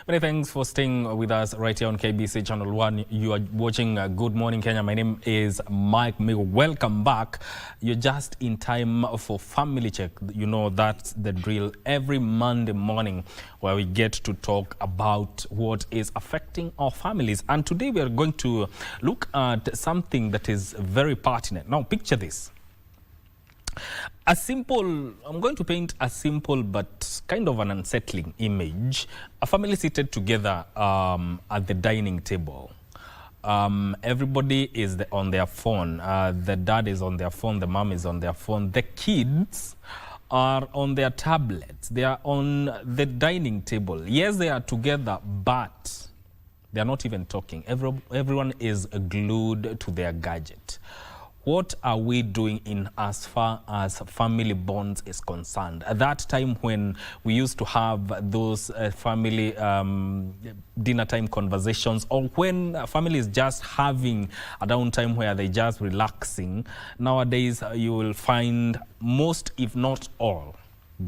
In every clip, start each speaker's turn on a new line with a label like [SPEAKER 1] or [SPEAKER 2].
[SPEAKER 1] Many thanks for staying with us right here on KBC Channel 1. You are watching Good Morning Kenya. My name is Mike Migo. Welcome back. You're just in time for Family Check. You know that's the drill every Monday morning where we get to talk about what is affecting our families. And today we are going to look at something that is very pertinent. Now, picture this. I'm going to paint a simple but kind of an unsettling image. A family seated together at the dining table. Everybody is on their phone. The dad is on their phone, the mom is on their phone. The kids are on their tablets. They are on the dining table. Yes, they are together, but they are not even talking. Everyone is glued to their gadget. What are we doing in as far as family bonds is concerned? At that time when we used to have those family dinner time conversations, or when a family is just having a downtime where they're just relaxing, nowadays you will find most, if not all,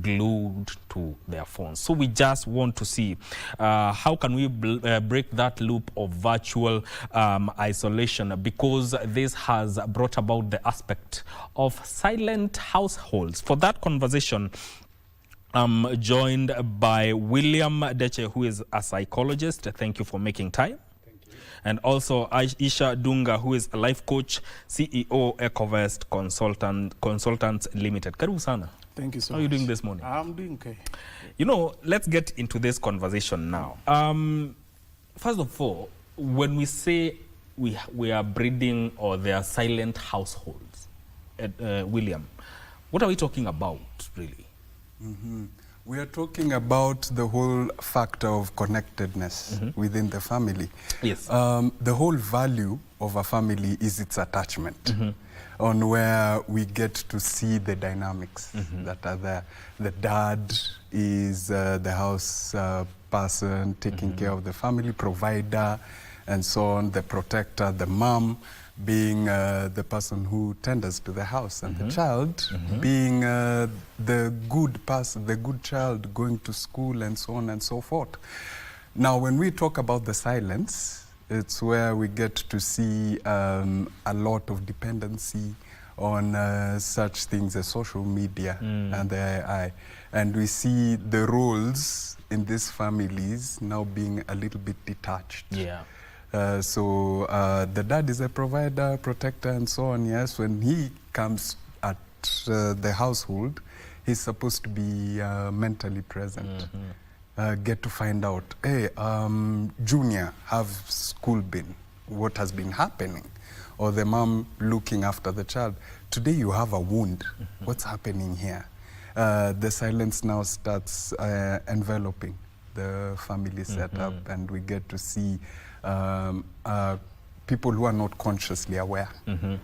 [SPEAKER 1] glued to their phones. So we just want to see how can we break that loop of virtual isolation, because this has brought about the aspect of silent households. For that conversation, I'm joined by William Deche, who is a psychologist. Thank you for making time. And also Aisha Dunga, who is a life coach, CEO, Ecovest Consultants Limited. Karibu sana.
[SPEAKER 2] Thank you so much.
[SPEAKER 1] How are you doing this morning?
[SPEAKER 2] I'm doing okay.
[SPEAKER 1] You know, let's get into this conversation now. First of all, when we say we are breeding or they are silent households, William, what are we talking about, really?
[SPEAKER 3] We are talking about the whole factor of connectedness within the family.
[SPEAKER 1] Yes.
[SPEAKER 3] The whole value of a family is its attachment. On where we get to see the dynamics that are there. The dad is the house person taking care of the family, provider, and so on, the protector, the mom being the person who tenders to the house, and the child being the good person, the good child going to school, and so on and so forth. Now, when we talk about the silence, it's where we get to see a lot of dependency on such things as social media and the AI. And we see the roles in these families now being a little bit detached.
[SPEAKER 1] Yeah.
[SPEAKER 3] So the dad is a provider, protector, and so on. Yes, when he comes at the household, he's supposed to be mentally present. Get to find out, hey, Junior, have school been? What has been happening? Or the mom looking after the child. Today you have a wound. What's happening here? The silence now starts enveloping the family setup, and we get to see people who are not consciously aware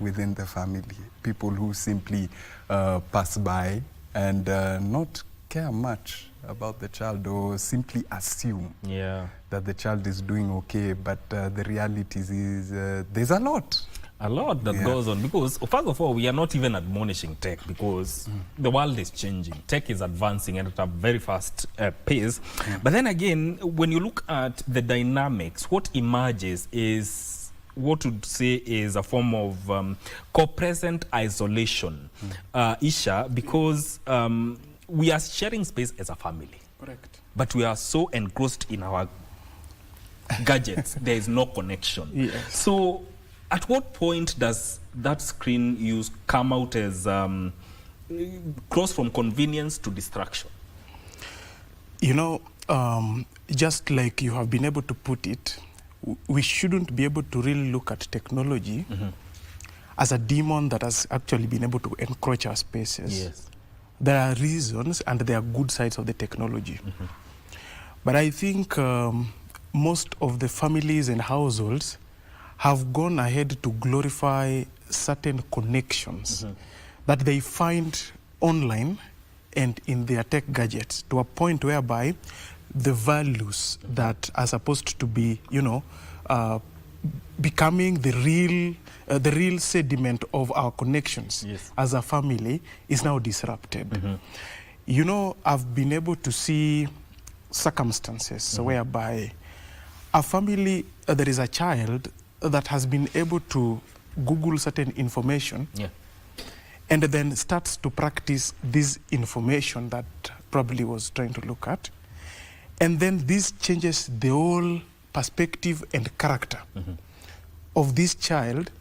[SPEAKER 3] within the family. People who simply pass by and not care much about the child, or simply assume that the child is doing okay, but the reality is there's a lot that goes on, because first of all, we are not even admonishing tech, because the world is changing. Tech is advancing at a very fast pace. But then again, when you look at the dynamics, what emerges is what would say is a form of co-present isolation, Isha, because we are sharing space as a family.
[SPEAKER 2] Correct.
[SPEAKER 1] But we are so engrossed in our gadgets, there is no connection.
[SPEAKER 2] Yes.
[SPEAKER 1] So at what point does that screen use come out as cross from convenience to distraction?
[SPEAKER 2] You know, just like you have been able to put it, we shouldn't be able to really look at technology as a demon that has actually been able to encroach our spaces.
[SPEAKER 1] Yes.
[SPEAKER 2] There are reasons and there are good sides of the technology. But I think most of the families and households have gone ahead to glorify certain connections that they find online and in their tech gadgets, to a point whereby the values that are supposed to be, you know, becoming the real sediment of our connections as a family is now disrupted. You know, I've been able to see circumstances whereby a family, there is a child that has been able to Google certain information and then starts to practice this information that probably was trying to look at. And then this changes the whole perspective and character of this child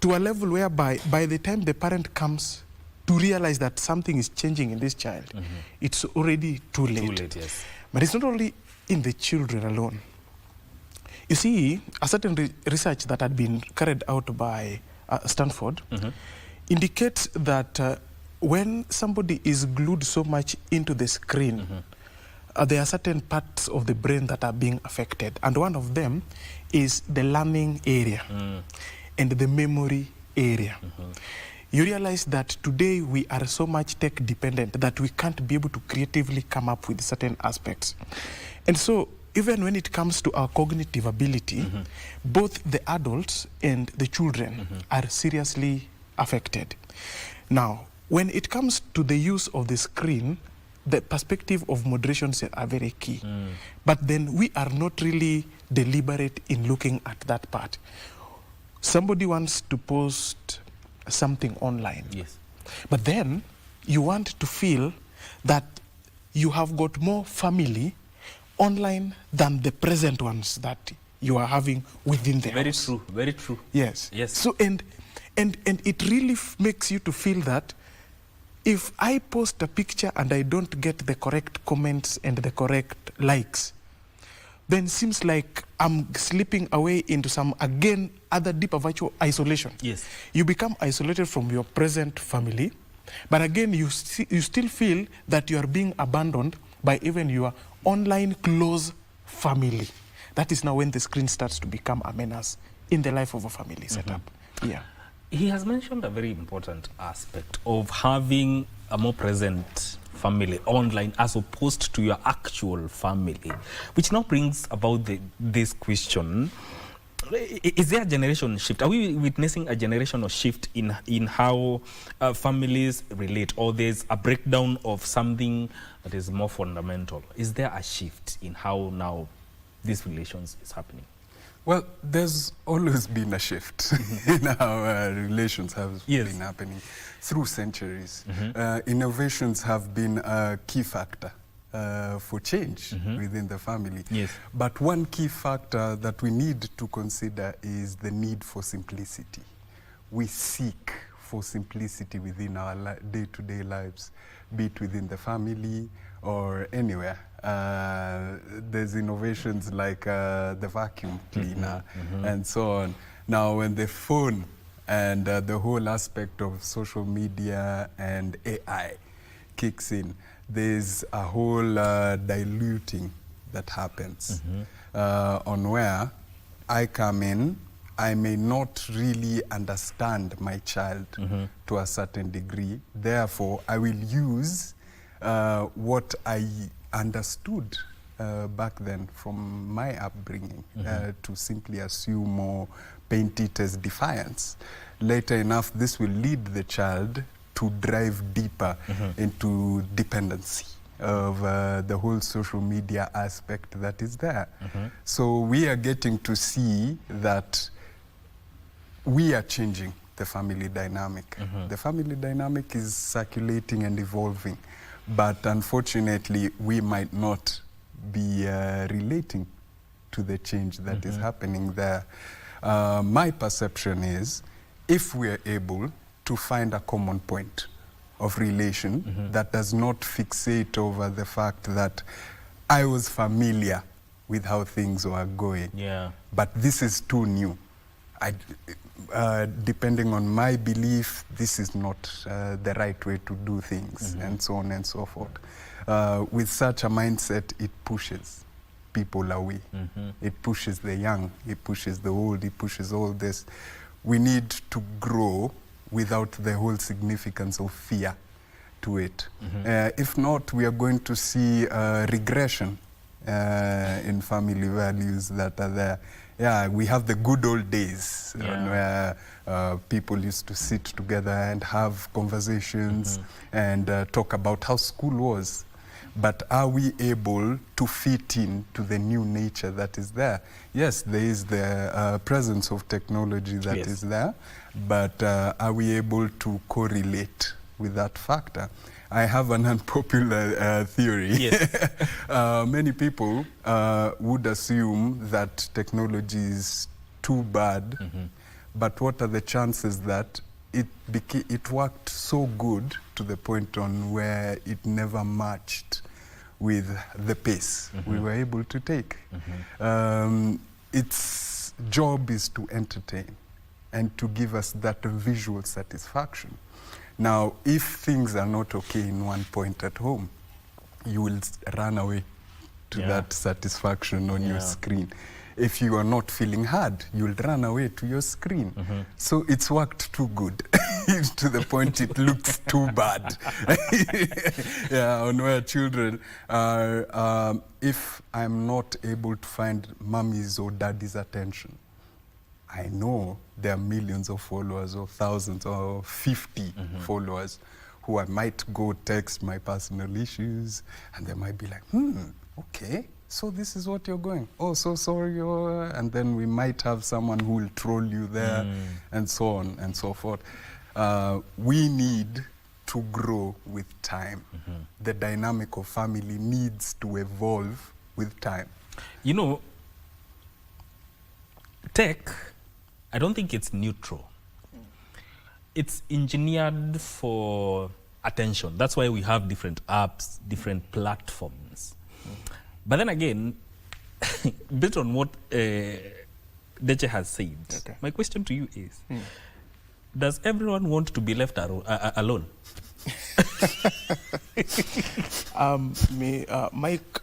[SPEAKER 2] to a level whereby by the time the parent comes to realize that something is changing in this child, it's already too late.
[SPEAKER 1] Too late, yes.
[SPEAKER 2] But it's not only in the children alone. You see, a certain research that had been carried out by Stanford indicates that when somebody is glued so much into the screen, there are certain parts of the brain that are being affected. And one of them is the learning area and the memory area. You realize that today we are so much tech dependent that we can't be able to creatively come up with certain aspects. And so even when it comes to our cognitive ability, both the adults and the children are seriously affected. Now, when it comes to the use of the screen, the perspective of moderation are very key. But then we are not really deliberate in looking at that part. Somebody wants to post something online.
[SPEAKER 1] Yes.
[SPEAKER 2] But then you want to feel that you have got more family online than the present ones that you are having within the
[SPEAKER 1] Very
[SPEAKER 2] house.
[SPEAKER 1] true, very true.
[SPEAKER 2] Yes.
[SPEAKER 1] Yes.
[SPEAKER 2] So and it really makes you to feel that if I post a picture and I don't get the correct comments and the correct likes, then seems like I'm slipping away into some, again, other deeper virtual isolation.
[SPEAKER 1] Yes.
[SPEAKER 2] You become isolated from your present family, but again, you still feel that you are being abandoned by even your online close family. That is now when the screen starts to become a menace in the life of a family setup. Yeah.
[SPEAKER 1] He has mentioned a very important aspect of having a more present family online as opposed to your actual family, which now brings about this question. Is there a generation shift? Are we witnessing a generational shift in how families relate, or there's a breakdown of something that is more fundamental? Is there a shift in how now these relations is happening?
[SPEAKER 3] Well, there's always been a shift in how relations have been happening through centuries. Innovations have been a key factor for change within the family. Yes. But one key factor that we need to consider is the need for simplicity. We seek for simplicity within our day-to-day lives, be it within the family or anywhere. There's innovations like the vacuum cleaner and so on. Now, when the phone and the whole aspect of social media and AI kicks in, there's a whole diluting that happens on where I come in. I may not really understand my child to a certain degree. Therefore, I will use what I understood back then from my upbringing to simply assume or paint it as defiance. Later enough, this will lead the child to drive deeper into dependency of the whole social media aspect that is there. So we are getting to see that we are changing the family dynamic. The family dynamic is circulating and evolving, but unfortunately we might not be relating to the change that is happening there. My perception is, if we are able to find a common point of relation that does not fixate over the fact that I was familiar with how things were going, but this is too new. Depending on my belief, this is not the right way to do things, and so on and so forth. With such a mindset, it pushes people away. It pushes the young, it pushes the old, it pushes all this. We need to grow without the whole significance of fear to it. If not, we are going to see regression in family values that are there. Yeah, we have the good old days where people used to sit together and have conversations and talk about how school was. but are we able to fit in to the new nature that is there? Yes, there is the presence of technology that is there, but are we able to correlate with that factor? I have an unpopular theory.
[SPEAKER 1] Yes.
[SPEAKER 3] Many people would assume that technology is too bad, but what are the chances that it worked so good to the point on where it never matched with the pace we were able to take? Its job is to entertain and to give us that visual satisfaction. Now, if things are not okay in one point at home, you will run away to that satisfaction on your screen. If you are not feeling hard, you'll run away to your screen. So it's worked too good to the point it looks too bad. On where children are, if I'm not able to find mommy's or daddy's attention, I know there are millions of followers or thousands or 50 followers who I might go text my personal issues, and they might be like, okay, so this is what you're going. Oh, so sorry. And then we might have someone who will troll you there, and so on and so forth. We need to grow with time. The dynamic of family needs to evolve with time.
[SPEAKER 1] You know, tech, I don't think it's neutral. It's engineered for attention. That's why we have different apps, different platforms. But then again, based on what Deche has said, my question to you is, does everyone want to be left alone?
[SPEAKER 2] Mike,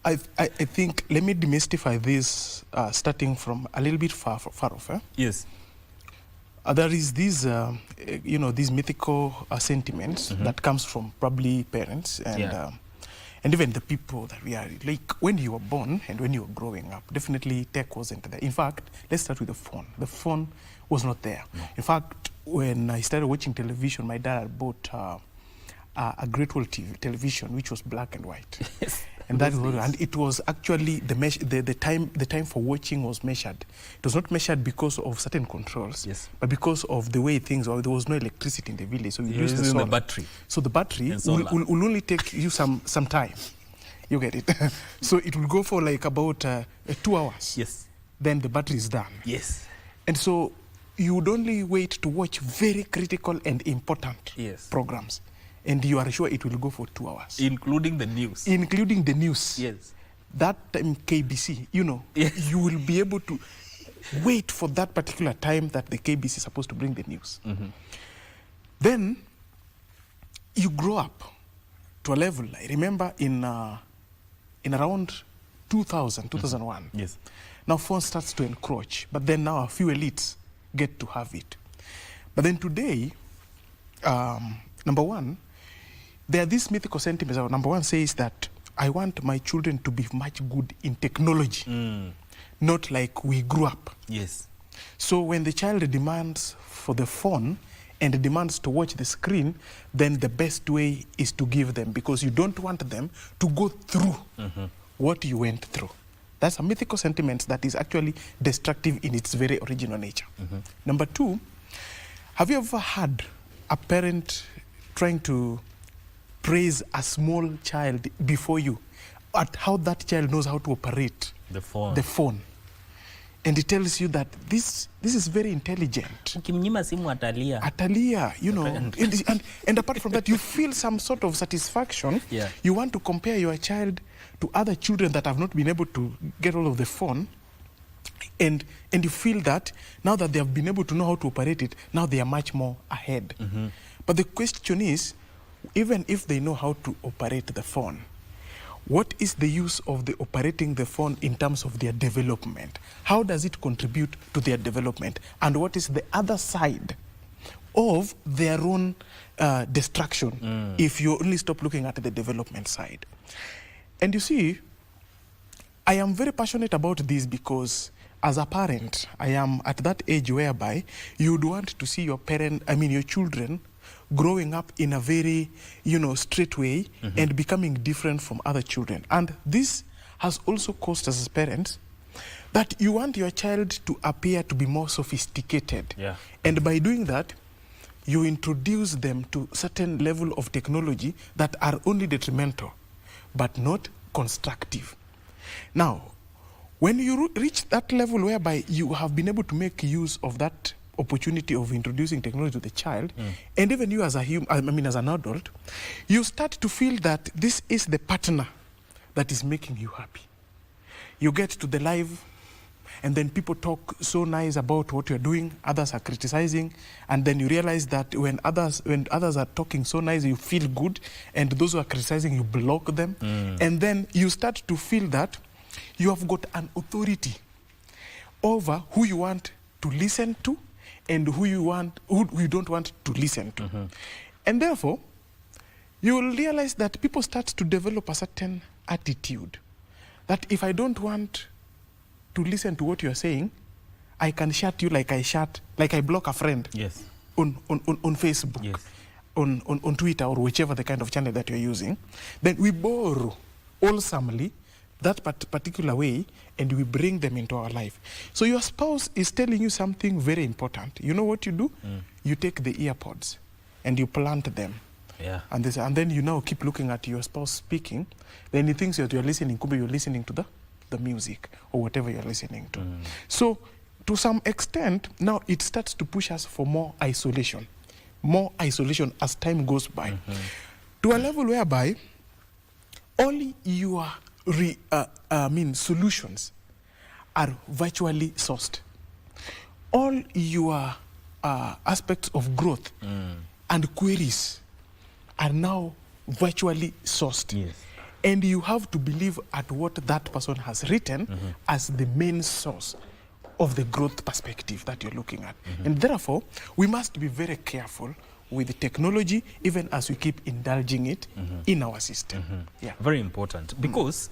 [SPEAKER 2] I think, let me demystify this, starting from a little bit far off.
[SPEAKER 1] Yes.
[SPEAKER 2] There is these, these mythical sentiments that comes from probably parents and even the people that we are. Like when you were born and when you were growing up, definitely tech wasn't there. In fact, let's start with the phone. The phone was not there. No. In fact, when I started watching television, my dad had bought a Great Wall television, which was black and white.
[SPEAKER 1] Yes.
[SPEAKER 2] And that was, and it was actually the time for watching was measured. It was not measured because of certain controls, but because of the way things were. There was no electricity in the village, so we used the
[SPEAKER 1] battery.
[SPEAKER 2] So the battery will only take you some time. You get it? So it will go for like about 2 hours.
[SPEAKER 1] Yes.
[SPEAKER 2] Then the battery is done.
[SPEAKER 1] Yes.
[SPEAKER 2] And so you would only wait to watch very critical and important programs. And you are sure it will go for 2 hours.
[SPEAKER 1] Including the news.
[SPEAKER 2] Including the news.
[SPEAKER 1] Yes.
[SPEAKER 2] That time KBC, you will be able to wait for that particular time that the KBC is supposed to bring the news. Then you grow up to a level. I remember in around 2000, 2001.
[SPEAKER 1] Yes.
[SPEAKER 2] Now phone starts to encroach, but then now a few elites get to have it. But then today, number one, there are these mythical sentiments. Number one says that I want my children to be much good in technology, not like we grew up.
[SPEAKER 1] Yes.
[SPEAKER 2] So when the child demands for the phone and demands to watch the screen, then the best way is to give them, because you don't want them to go through what you went through. That's a mythical sentiment that is actually destructive in its very original nature. Number two, have you ever had a parent trying to praise a small child before you at how that child knows how to operate
[SPEAKER 1] the
[SPEAKER 2] phone? And it tells you that this is very intelligent. Atalia, and apart from that, you feel some sort of satisfaction. You want to compare your child to other children that have not been able to get hold of the phone, and you feel that now that they have been able to know how to operate it, now they are much more ahead. But the question is, even if they know how to operate the phone, what is the use of the operating the phone in terms of their development? How does it contribute to their development? And what is the other side of their own destruction if you only stop looking at the development side? And you see, I am very passionate about this because as a parent, I am at that age whereby you would want to see your children growing up in a very, straight way and becoming different from other children. And this has also caused us as parents that you want your child to appear to be more sophisticated.
[SPEAKER 1] Yeah.
[SPEAKER 2] And by doing that, you introduce them to certain level of technology that are only detrimental, but not constructive. Now, when you reach that level whereby you have been able to make use of that opportunity of introducing technology to the child, and even you as as an adult, you start to feel that this is the partner that is making you happy. You get to the live, and then people talk so nice about what you're doing, others are criticizing, and then you realize that when others are talking so nice, you feel good, and those who are criticizing, you block them, and then you start to feel that you have got an authority over who you want to listen to and who you don't want to listen to. And therefore, you will realize that people start to develop a certain attitude that if I don't want to listen to what you're saying, I can shut you like I block a friend.
[SPEAKER 1] Yes.
[SPEAKER 2] On Facebook,
[SPEAKER 1] Yes.
[SPEAKER 2] on Twitter, or whichever the kind of channel that you're using. Then we borrow wholesomely that particular way, and we bring them into our life. So your spouse is telling you something very important. You know what you do? You take the earpods and you plant them.
[SPEAKER 1] Yeah.
[SPEAKER 2] And then you now keep looking at your spouse speaking. Then he thinks that you're listening, could be you're listening to the music or whatever you're listening to. So to some extent, now it starts to push us for more isolation as time goes by, to a level whereby all your solutions are virtually sourced. All your aspects of growth and queries are now virtually sourced.
[SPEAKER 1] Yes.
[SPEAKER 2] And you have to believe at what that person has written as the main source of the growth perspective that you're looking at. And therefore, we must be very careful with the technology, even as we keep indulging it in our system. Yeah.
[SPEAKER 1] Very important, because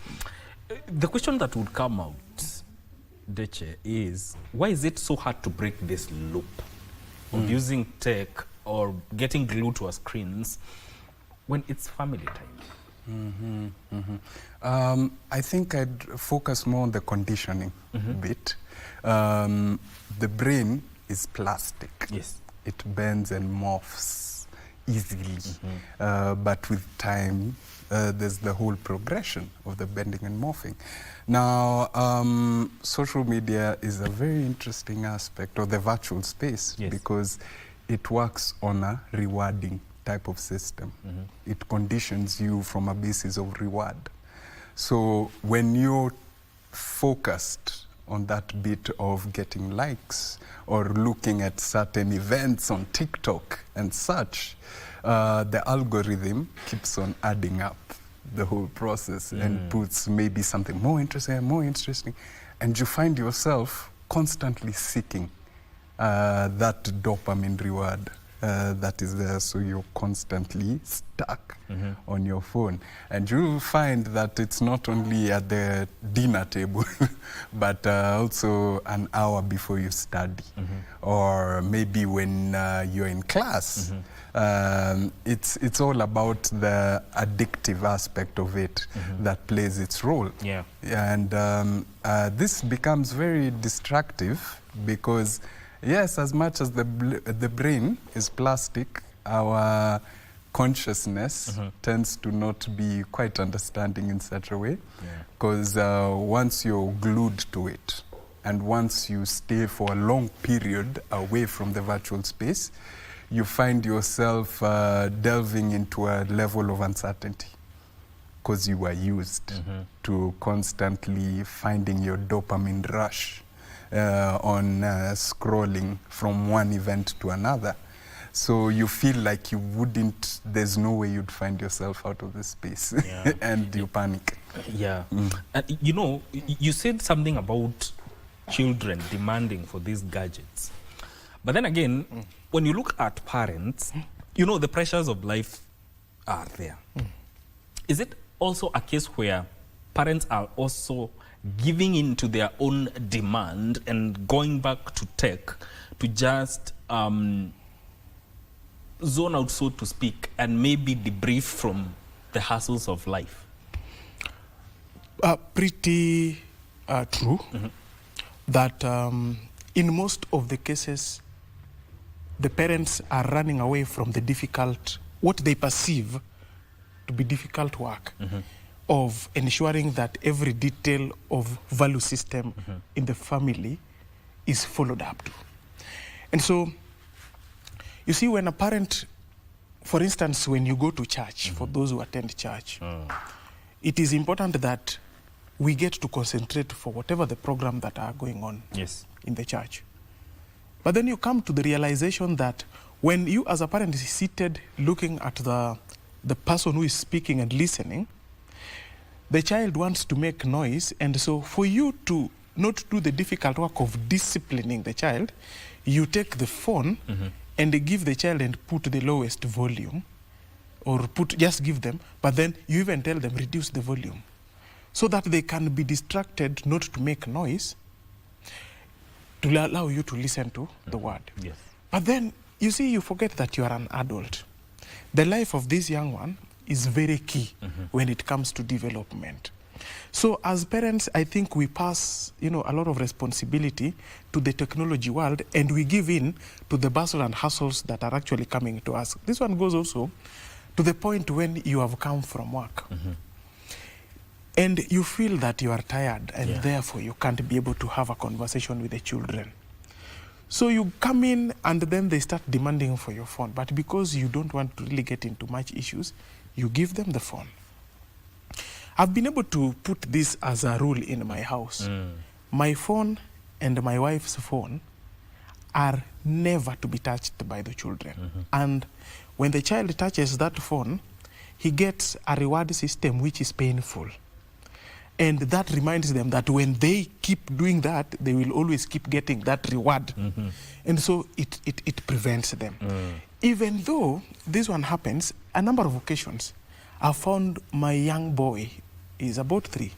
[SPEAKER 1] the question that would come out, Deche, is why is it so hard to break this loop of using tech or getting glued to our screens when it's family time?
[SPEAKER 3] I think I'd focus more on the conditioning bit. The brain is plastic.
[SPEAKER 1] Yes.
[SPEAKER 3] It bends and morphs easily. But with time, there's the whole progression of the bending and morphing. Now, social media is a very interesting aspect of the virtual space, because it works on a rewarding type of system. It conditions you from a basis of reward. So when you're focused on that bit of getting likes or looking at certain events on TikTok and such, the algorithm keeps on adding up the whole process and puts maybe something more interesting, and you find yourself constantly seeking that dopamine reward that is there, so you're constantly stuck on your phone. And you'll find that it's not only at the dinner table, but also an hour before you study, or maybe when you're in class. It's all about the addictive aspect of it that plays its role.
[SPEAKER 1] Yeah.
[SPEAKER 3] And this becomes very destructive, because yes, as much as the brain is plastic, our consciousness tends to not be quite understanding in such a way, because once you're glued to it, and once you stay for a long period away from the virtual space, you find yourself delving into a level of uncertainty, because you are used to constantly finding your dopamine rush on scrolling from one event to another. So you feel like there's no way you'd find yourself out of this space, and you panic.
[SPEAKER 1] Yeah. And you said something about children demanding for these gadgets. But then again, when you look at parents, the pressures of life are there. Is it also a case where parents are also giving in to their own demand and going back to tech to just zone out, so to speak, and maybe debrief from the hassles of life?
[SPEAKER 2] Pretty true. That in most of the cases, the parents are running away from the difficult, what they perceive to be difficult work of ensuring that every detail of value system in the family is followed up to. And so, you see, when a parent, for instance, when you go to church, for those who attend church, it is important that we get to concentrate for whatever the program that are going on in the church. But then you come to the realization that when you as a parent is seated looking at the person who is speaking and listening, the child wants to make noise, and so for you to not do the difficult work of disciplining the child, you take the phone and give the child and put the lowest volume, or just give them, but then you even tell them reduce the volume, so that they can be distracted, not to make noise, to allow you to listen to the word.
[SPEAKER 1] Yes.
[SPEAKER 2] But then, you see, you forget that you are an adult. The life of this young one is very key when it comes to development. So as parents, I think we pass, a lot of responsibility to the technology world, and we give in to the bustle and hustles that are actually coming to us. This one goes also to the point when you have come from work. And you feel that you are tired, and therefore you can't be able to have a conversation with the children. So you come in, and then they start demanding for your phone. But because you don't want to really get into much issues, you give them the phone. I've been able to put this as a rule in my house. My phone and my wife's phone are never to be touched by the children. And when the child touches that phone, he gets a reward system which is painful. And that reminds them that when they keep doing that, they will always keep getting that reward. And so it prevents them. Even though this one happens, a number of occasions, I found my young boy is about 3.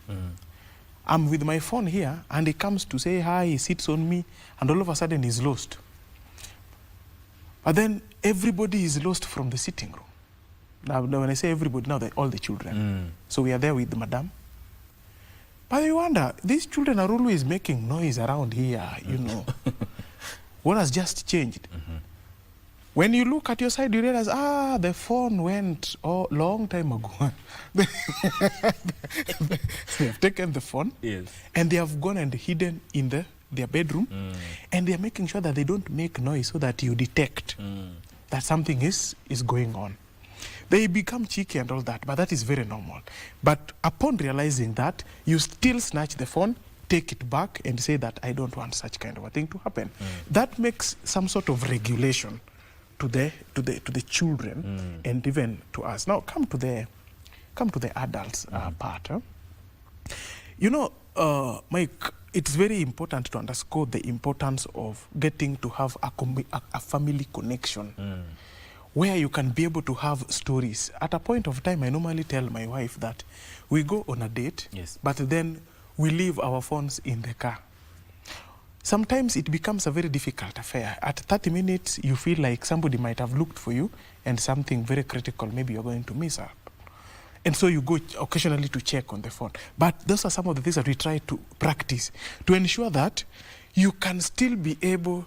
[SPEAKER 2] I'm with my phone here, and he comes to say hi, he sits on me, and all of a sudden he's lost. But then everybody is lost from the sitting room. Now when I say everybody, now all the children. So we are there with the madam. But you wonder, these children are always making noise around here, What has just changed? When you look at your side, you realize, the phone went long time ago. They have taken the phone, and they have gone and hidden in their bedroom, and they are making sure that they don't make noise so that you detect that something is going on. They become cheeky and all that, but that is very normal. But upon realizing that, you still snatch the phone, take it back, and say that I don't want such kind of a thing to happen. That makes some sort of regulation to the children and even to us. Now come to the adults part. Mike, it's very important to underscore the importance of getting to have a family connection where you can be able to have stories. At a point of time, I normally tell my wife that we go on a date, but then we leave our phones in the car. Sometimes it becomes a very difficult affair. At 30 minutes, you feel like somebody might have looked for you and something very critical, maybe you're going to miss out. And so you go occasionally to check on the phone. But those are some of the things that we try to practice to ensure that you can still be able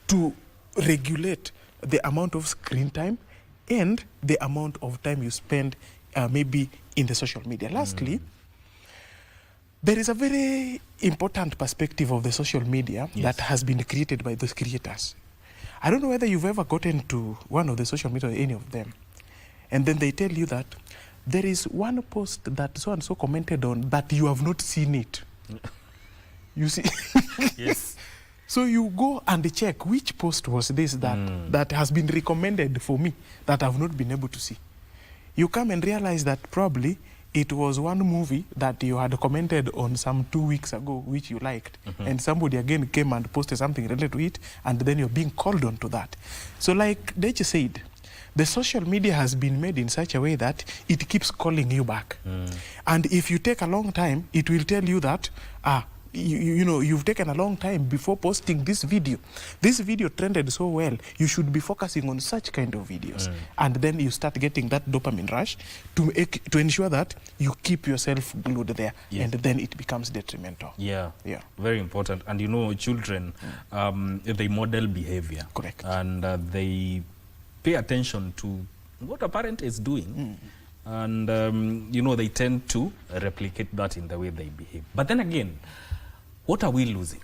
[SPEAKER 2] to regulate the amount of screen time and the amount of time you spend maybe in the social media. Lastly, there is a very important perspective of the social media that has been created by those creators. I don't know whether you've ever gotten to one of the social media or any of them, and then they tell you that there is one post that so-and-so commented on that you have not seen it. You see?
[SPEAKER 1] Yes.
[SPEAKER 2] So you go and check which post was this that has been recommended for me that I've not been able to see. You come and realize that probably it was one movie that you had commented on some 2 weeks ago, which you liked, and somebody again came and posted something related to it, and then you're being called on to that. So like Deji said, the social media has been made in such a way that it keeps calling you back. And if you take a long time, it will tell you that, you know, you've taken a long time before posting this video. This video trended so well, you should be focusing on such kind of videos. And then you start getting that dopamine rush to ensure that you keep yourself glued there.
[SPEAKER 1] Yes.
[SPEAKER 2] And then it becomes detrimental.
[SPEAKER 1] Yeah,
[SPEAKER 2] Yeah.
[SPEAKER 1] very important. And you know, children, they model behavior.
[SPEAKER 2] Correct.
[SPEAKER 1] And they pay attention to what a parent is doing. And, you know, they tend to replicate that in the way they behave. But then again, what are we losing?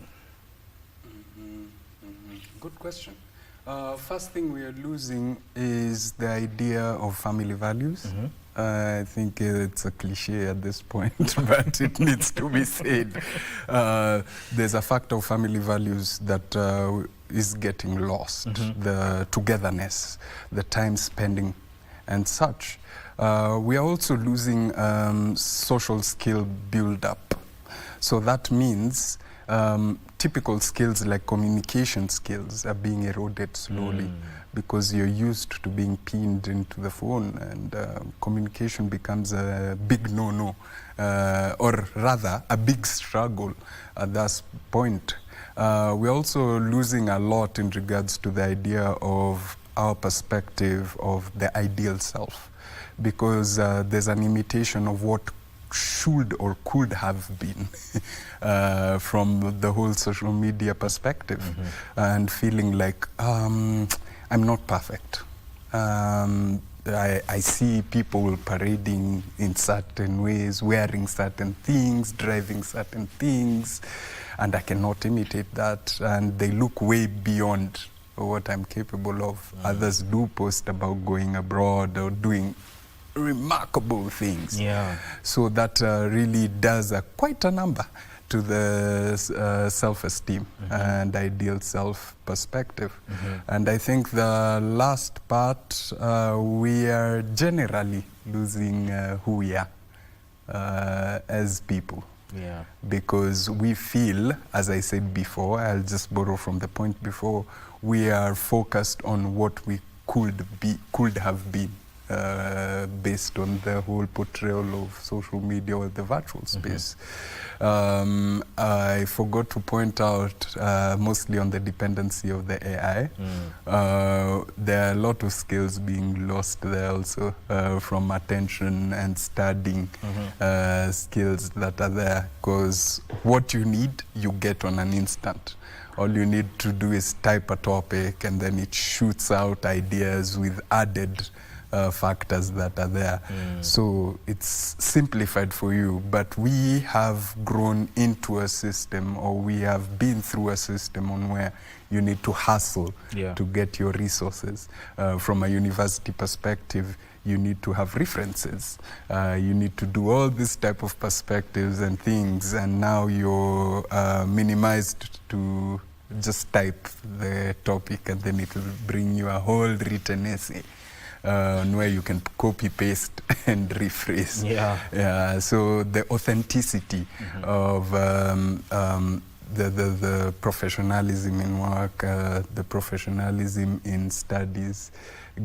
[SPEAKER 3] Good question. First thing we are losing is the idea of family values. I think it's a cliche at this point, but it needs to be said. There's a factor of family values that is getting lost. The togetherness, the time spending and such. We are also losing social skill build-up. So that means typical skills like communication skills are being eroded slowly because you're used to being pinned into the phone, and communication becomes a big no-no, or rather a big struggle at that point. We're also losing a lot in regards to the idea of our perspective of the ideal self, because there's an imitation of what should or could have been from the whole social media perspective, and feeling like I'm not perfect. I see people parading in certain ways, wearing certain things, driving certain things, and I cannot imitate that, and they look way beyond what I'm capable of. Others do post about going abroad or doing remarkable things.
[SPEAKER 1] Yeah.
[SPEAKER 3] So that really does quite a number to the self-esteem and ideal self perspective. And I think the last part, we are generally losing who we are as people.
[SPEAKER 1] Yeah.
[SPEAKER 3] Because we feel, as I said before, I'll just borrow from the point before, we are focused on what we could have been. Based on the whole portrayal of social media or the virtual space. I forgot to point out mostly on the dependency of the AI. There are a lot of skills being lost there also, from attention and studying skills that are there, because what you need, you get on an instant. All you need to do is type a topic and then it shoots out ideas with added factors that are there. So it's simplified for you, but we have grown into a system, or we have been through a system on where you need to hustle to get your resources. From a university perspective, you need to have references. You need to do all this type of perspectives and things, and now you're minimized to just type the topic and then it will bring you a whole written essay. Where you can copy, paste, and rephrase. So the authenticity of the professionalism in work, the professionalism in studies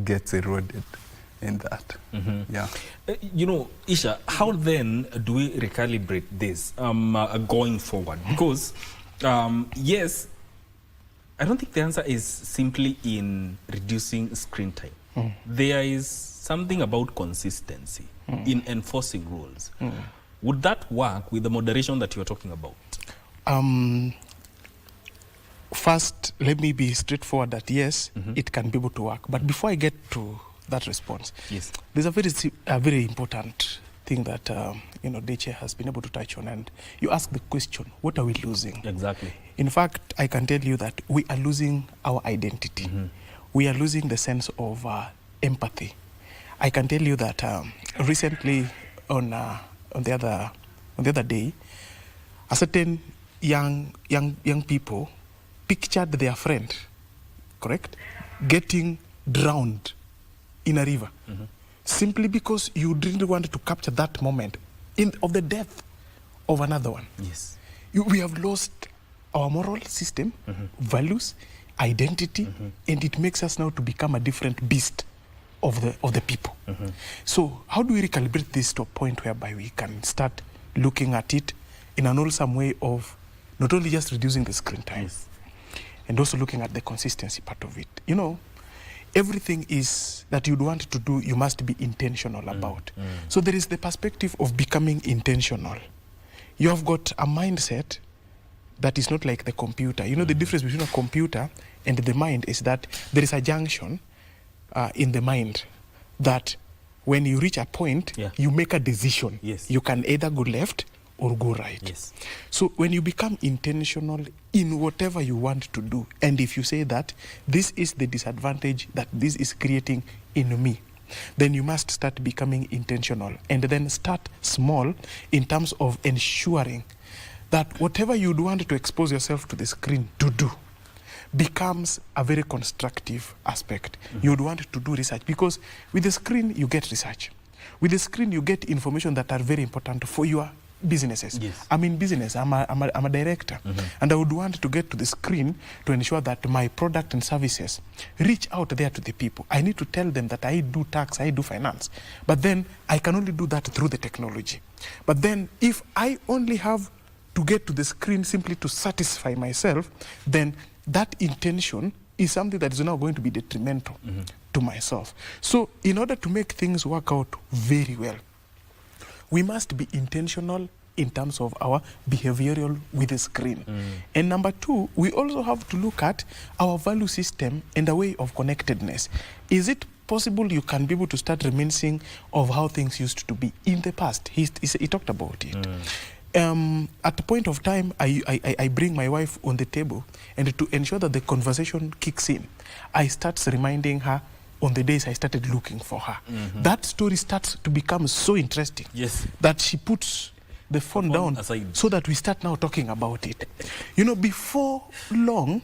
[SPEAKER 3] gets eroded in that.
[SPEAKER 1] You know, Isha, how then do we recalibrate this going forward? Because, yes, I don't think the answer is simply in reducing screen time. There is something about consistency in enforcing rules. Would that work with the moderation that you're talking about?
[SPEAKER 2] First, let me be straightforward that yes, it can be able to work. But before I get to that response, there's a very important thing that Deche has been able to touch on, and you ask the question, what are we losing?
[SPEAKER 1] Exactly.
[SPEAKER 2] In fact, I can tell you that we are losing our identity. We are losing the sense of empathy. I can tell you that recently on the other day, a certain young people pictured their friend, correct, getting drowned in a river, simply because you didn't want to capture that moment of the death of another one.
[SPEAKER 1] Yes.
[SPEAKER 2] We have lost our moral system, values, identity, and it makes us now to become a different beast of the people. So how do we recalibrate this to a point whereby we can start looking at it in an wholesome way of not only just reducing the screen time,
[SPEAKER 1] Yes.
[SPEAKER 2] and also looking at the consistency part of it. You know, everything is that you'd want to do, you must be intentional about. So there is the perspective of becoming intentional. You have got a mindset that is not like the computer. You know, the difference between a computer and the mind is that there is a junction in the mind that when you reach a point,
[SPEAKER 1] Yeah.
[SPEAKER 2] you make a decision.
[SPEAKER 1] Yes.
[SPEAKER 2] You can either go left or go right.
[SPEAKER 1] Yes.
[SPEAKER 2] So when you become intentional in whatever you want to do, and if you say that this is the disadvantage that this is creating in me, then you must start becoming intentional, and then start small in terms of ensuring that whatever you'd want to expose yourself to the screen to do becomes a very constructive aspect. You'd want to do research, because with the screen you get research. With the screen you get information that are very important for your businesses.
[SPEAKER 1] Yes.
[SPEAKER 2] I'm in business, I'm a director, and I would want to get to the screen to ensure that my product and services reach out there to the people. I need to tell them that I do tax, I do finance, but then I can only do that through the technology. But then if I only have to get to the screen simply to satisfy myself, then that intention is something that is now going to be detrimental to myself. So in order to make things work out very well, we must be intentional in terms of our behavioral with the screen. And number two, we also have to look at our value system and the way of connectedness. Is it possible you can be able to start reminiscing of how things used to be in the past? He talked about it. At the point of time, I bring my wife on the table, and to ensure that the conversation kicks in, I start reminding her on the days I started looking for her. That story starts to become so interesting,
[SPEAKER 1] Yes.
[SPEAKER 2] that she puts the phone down
[SPEAKER 1] aside,
[SPEAKER 2] so that we start now talking about it. You know, before long,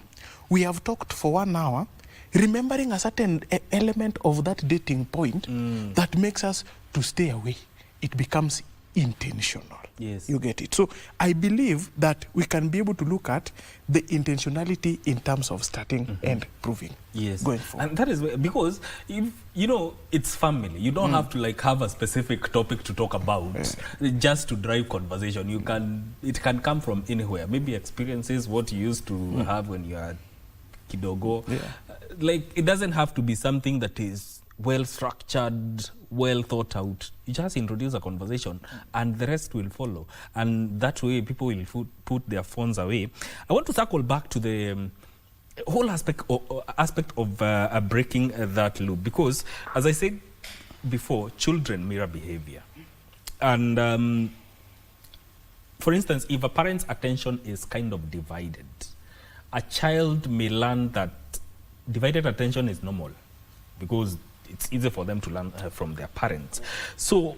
[SPEAKER 2] we have talked for 1 hour, remembering a certain element of that dating point that makes us to stay away. It becomes intentional.
[SPEAKER 1] Yes.
[SPEAKER 2] You get it. So I believe that we can be able to look at the intentionality in terms of starting and proving.
[SPEAKER 1] Yes.
[SPEAKER 2] Going forward.
[SPEAKER 1] And that is because, if, you know, it's family. You don't have to like have a specific topic to talk about just to drive conversation. It can come from anywhere. Maybe experiences, what you used to have when you are kidogo.
[SPEAKER 2] Yeah.
[SPEAKER 1] Like, it doesn't have to be something that is well structured, well thought out. You just introduce a conversation and the rest will follow. And that way people will put their phones away. I want to circle back to the whole aspect of breaking that loop, because as I said before, children mirror behavior. And for instance, if a parent's attention is kind of divided, a child may learn that divided attention is normal, because it's easy for them to learn from their parents. So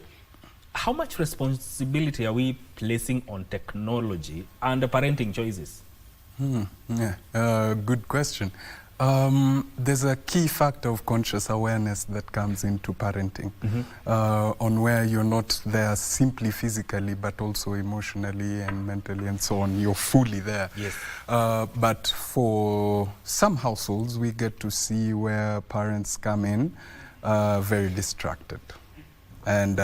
[SPEAKER 1] how much responsibility are we placing on technology and the parenting choices?
[SPEAKER 3] Good question. There's a key factor of conscious awareness that comes into parenting, on where you're not there simply physically, but also emotionally and mentally and so on. You're fully there.
[SPEAKER 1] Yes.
[SPEAKER 3] But for some households, we get to see where parents come in very distracted. And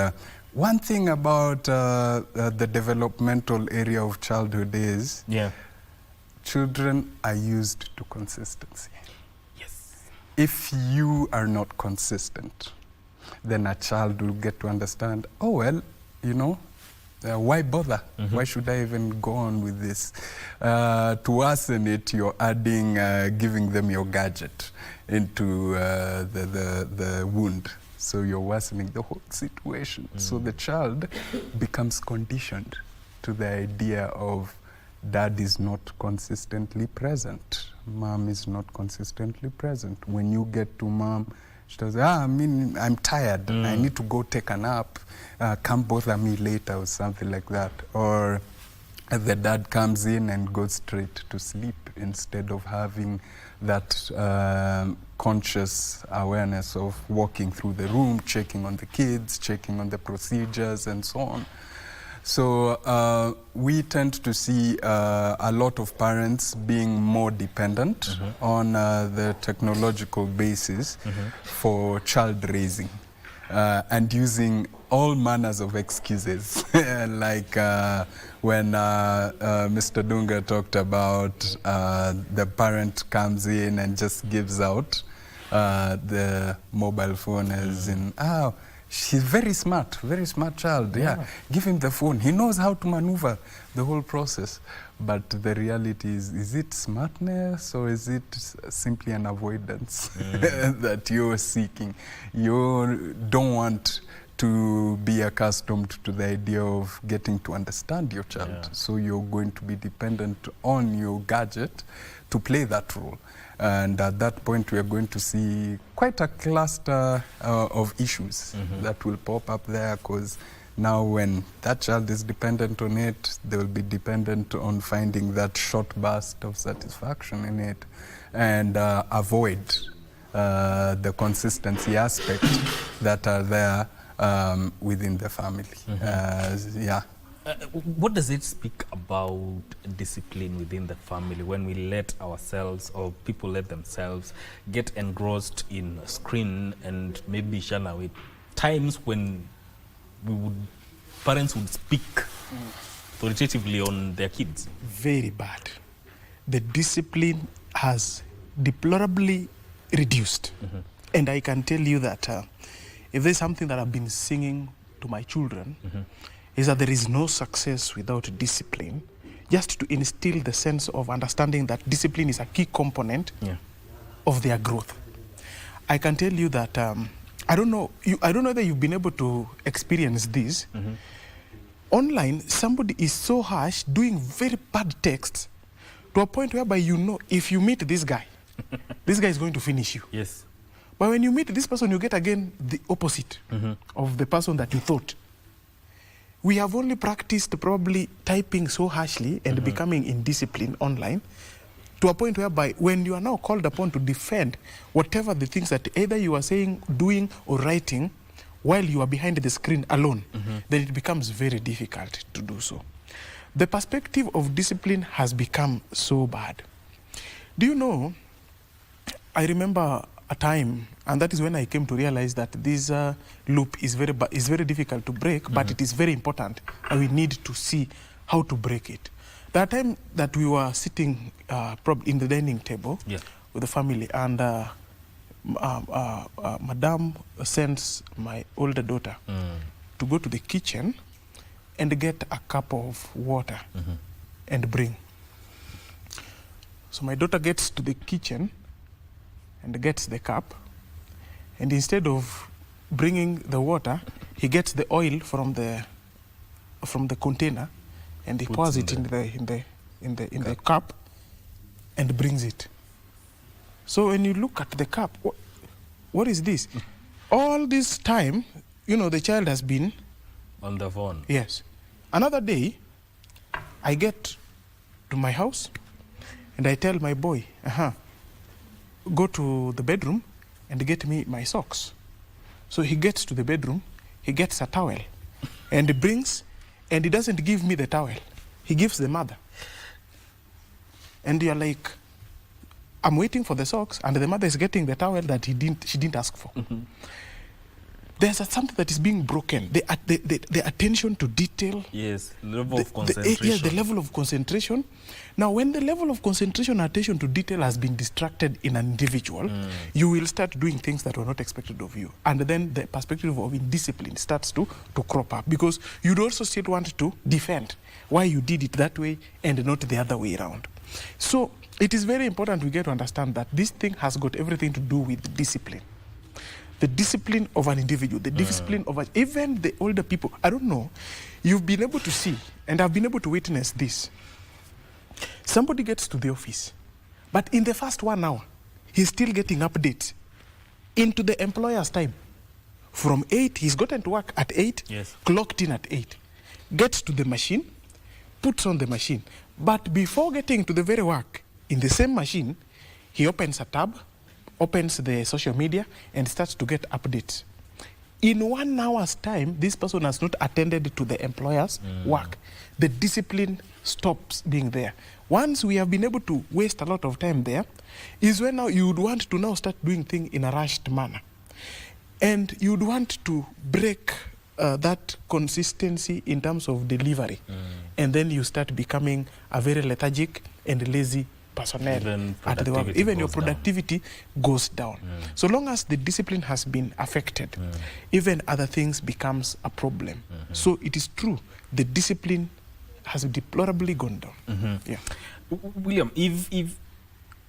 [SPEAKER 3] one thing about the developmental area of childhood is children are used to consistency.
[SPEAKER 1] Yes.
[SPEAKER 3] If you are not consistent, then a child will get to understand, oh, well, you know, why bother? Why should I even go on with this? To worsen it, you're adding, giving them your gadget into the wound. So you're worsening the whole situation. So the child becomes conditioned to the idea of dad is not consistently present. Mom is not consistently present. When you get to mom, she does, I'm tired. I need to go take a nap. Come bother me later or something like that. Or the dad comes in and goes straight to sleep instead of having that conscious awareness of walking through the room, checking on the kids, checking on the procedures and so on. So we tend to see a lot of parents being more dependent on the technological basis for child raising, and using all manners of excuses. Like when Mr. Dunga talked about the parent comes in and just gives out the mobile phone as in, she's very smart child. Yeah, give him the phone. He knows how to maneuver the whole process. But the reality is it smartness or is it simply an avoidance that you're seeking? You don't want to be accustomed to the idea of getting to understand your child.
[SPEAKER 1] Yeah.
[SPEAKER 3] So you're going to be dependent on your gadget to play that role. And at that point, we are going to see quite a cluster of issues that will pop up there, because now when that child is dependent on it, they will be dependent on finding that short burst of satisfaction in it and avoid the consistency aspect that are there within the family. Yeah.
[SPEAKER 1] What does it speak about discipline within the family when we let ourselves, or people let themselves, get engrossed in a screen and maybe shun away times when parents would speak authoritatively on their kids?
[SPEAKER 2] Very bad. The discipline has deplorably reduced. And I can tell you that if there's something that I've been singing to my children, is that there is no success without discipline, just to instill the sense of understanding that discipline is a key component of their growth. I can tell you that I don't know whether you've been able to experience this. Online, somebody is so harsh, doing very bad texts, to a point whereby you know if you meet this guy, this guy is going to finish you.
[SPEAKER 1] Yes.
[SPEAKER 2] But when you meet this person, you get again the opposite of the person that you thought. We have only practiced probably typing so harshly and becoming indisciplined online, to a point whereby when you are now called upon to defend whatever the things that either you are saying, doing, or writing while you are behind the screen alone, then it becomes very difficult to do so. The perspective of discipline has become so bad. Do you know, I remember a time, and that is when I came to realize that this loop is very difficult to break, but it is very important, and we need to see how to break it. That time that we were sitting in the dining table with the family, and Madame sends my older daughter to go to the kitchen and get a cup of water and bring. So my daughter gets to the kitchen and gets the cup, and instead of bringing the water, he gets the oil from the container, and he pours it in the cup and brings it. So when you look at the cup, what is this? All this time, you know, the child has been
[SPEAKER 1] on the phone.
[SPEAKER 2] Yes. Another day, I get to my house and I tell my boy, go to the bedroom and get me my socks. So he gets to the bedroom, he gets a towel and he brings, and he doesn't give me the towel. He gives the mother. And you're like, I'm waiting for the socks, and the mother is getting the towel that she didn't ask for. There's something that is being broken. The attention to detail.
[SPEAKER 1] Yes, level of concentration.
[SPEAKER 2] The level of concentration. Now, when the level of concentration and attention to detail has been distracted in an individual, you will start doing things that were not expected of you. And then the perspective of indiscipline starts to crop up, because you'd also still want to defend why you did it that way and not the other way around. So it is very important we get to understand that this thing has got everything to do with discipline. The discipline of an individual, the discipline of even the older people. I don't know, you've been able to see, and I've been able to witness this. Somebody gets to the office, but in the first 1 hour, he's still getting updates into the employer's time. From 8, he's gotten to work at 8, clocked in at 8, gets to the machine, puts on the machine. But before getting to the very work, in the same machine, he opens a tab, opens the social media, and starts to get updates. In 1 hour's time, this person has not attended to the employer's work. The discipline stops being there. Once we have been able to waste a lot of time there, is when now you would want to now start doing things in a rushed manner. And you'd want to break that consistency in terms of delivery, and then you start becoming a very lethargic and lazy personnel at the work. Even your productivity goes down. So long as the discipline has been affected, even other things becomes a problem. So it is true, the discipline has deplorably gone down. Yeah.
[SPEAKER 1] William, if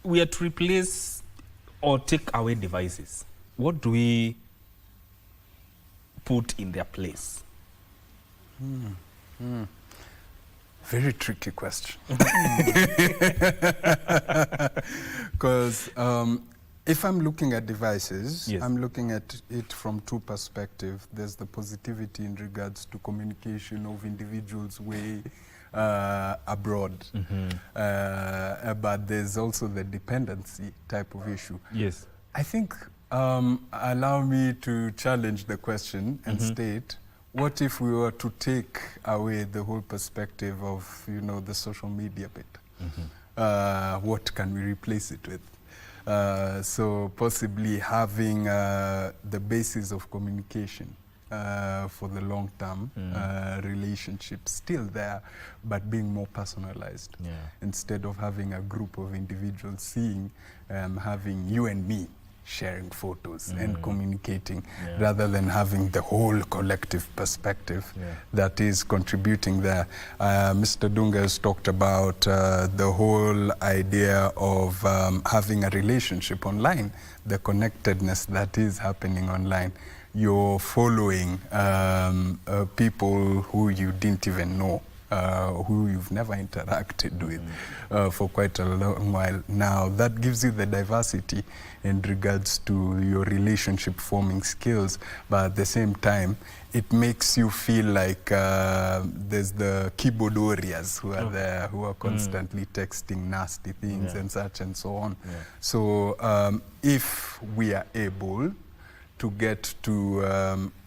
[SPEAKER 1] we are to replace or take away devices, what do we put in their place?
[SPEAKER 3] Very tricky question. Because if I'm looking at devices,
[SPEAKER 1] Yes.
[SPEAKER 3] I'm looking at it from two perspectives. There's the positivity in regards to communication of individuals way abroad. But there's also the dependency type of issue.
[SPEAKER 1] Yes.
[SPEAKER 3] I think, allow me to challenge the question and state, what if we were to take away the whole perspective of, the social media bit? What can we replace it with? So possibly having the basis of communication for the long-term relationship still there, but being more personalized. Instead of having a group of individuals seeing, having you and me sharing photos and communicating, rather than having the whole collective perspective that is contributing there. Mr. Dunga has talked about the whole idea of having a relationship online, the connectedness that is happening online. You're following people who you didn't even know, who you've never interacted with for quite a long while now. That gives you the diversity in regards to your relationship forming skills, but at the same time, it makes you feel like there's the keyboard warriors who are there, who are constantly texting nasty things and such and so on. So if we are able to get to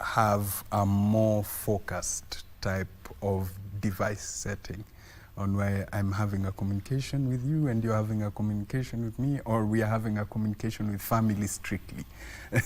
[SPEAKER 3] have a more focused type of device setting on where I'm having a communication with you and you're having a communication with me, or we are having a communication with family strictly,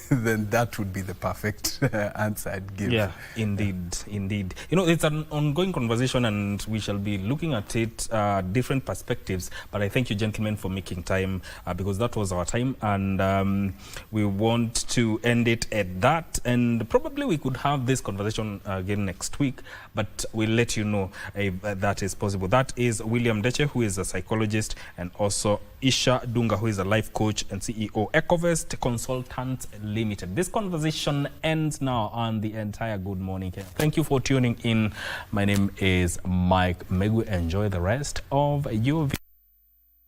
[SPEAKER 3] then that would be the perfect answer I'd give.
[SPEAKER 1] Yeah, indeed, indeed. It's an ongoing conversation and we shall be looking at it different perspectives, but I thank you gentlemen for making time because that was our time, and we want to end it at that, and probably we could have this conversation again next week, but we'll let you know if that is possible. That is William Deche, who is a psychologist, and also Isha Dunga, who is a life coach and CEO, Ecovest Consultants Limited. This conversation ends now on the entire Good Morning Kenya. Thank you for tuning in. My name is Mike Megu. Enjoy the rest of your video.